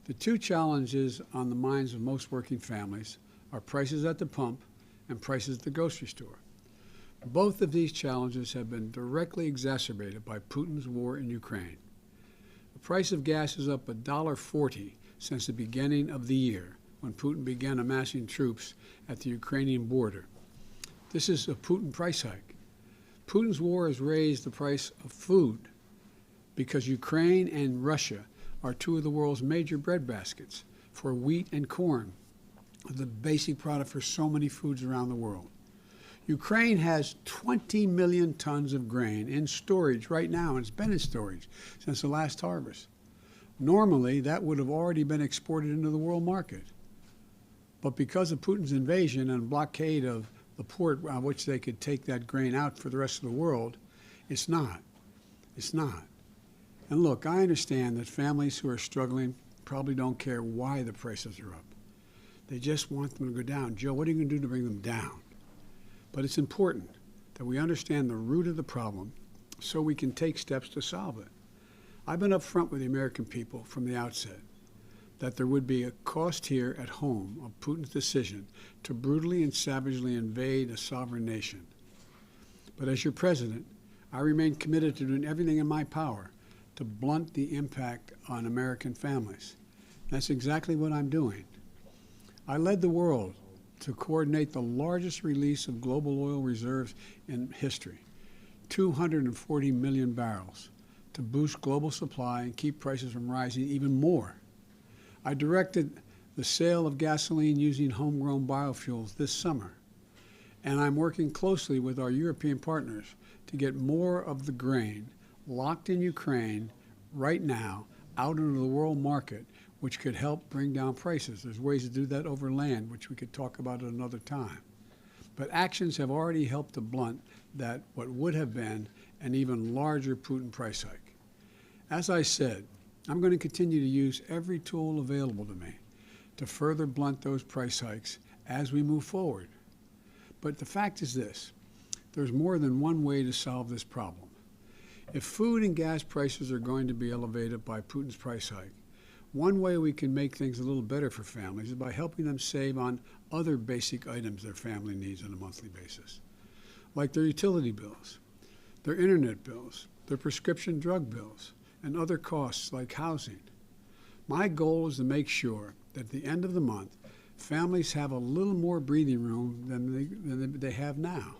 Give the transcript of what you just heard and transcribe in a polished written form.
The two challenges on the minds of most working families are prices at the pump and prices at the grocery store. Both of these challenges have been directly exacerbated by Putin's war in Ukraine. The price of gas is up $1.40 since the beginning of the year, when Putin began amassing troops at the Ukrainian border. This is a Putin price hike. Putin's war has raised the price of food because Ukraine and Russia are two of the world's major breadbaskets for wheat and corn, the basic product for so many foods around the world. Ukraine has 20 million tons of grain in storage right now, and it's been in storage since the last harvest. Normally, that would have already been exported into the world market. But because of Putin's invasion and blockade of the port on which they could take that grain out for the rest of the world, it's not. It's not. And look, I understand that families who are struggling probably don't care why the prices are up. They just want them to go down. Joe, what are you going to do to bring them down? But it's important that we understand the root of the problem so we can take steps to solve it. I've been upfront with the American people from the outset that there would be a cost here at home of Putin's decision to brutally and savagely invade a sovereign nation. But as your president, I remain committed to doing everything in my power to blunt the impact on American families. That's exactly what I'm doing. I led the world to coordinate the largest release of global oil reserves in history, 240 million barrels, to boost global supply and keep prices from rising even more. I directed the sale of gasoline using homegrown biofuels this summer, and I'm working closely with our European partners to get more of the grain locked in Ukraine right now out into the world market, which could help bring down prices. There's ways to do that over land, which we could talk about at another time. But actions have already helped to blunt that what would have been an even larger Putin price hike. As I said, I'm going to continue to use every tool available to me to further blunt those price hikes as we move forward. But the fact is this: there's more than one way to solve this problem. If food and gas prices are going to be elevated by Putin's price hike, one way we can make things a little better for families is by helping them save on other basic items their family needs on a monthly basis, like their utility bills, their internet bills, their prescription drug bills, and other costs like housing. My goal is to make sure that at the end of the month, families have a little more breathing room than they have now.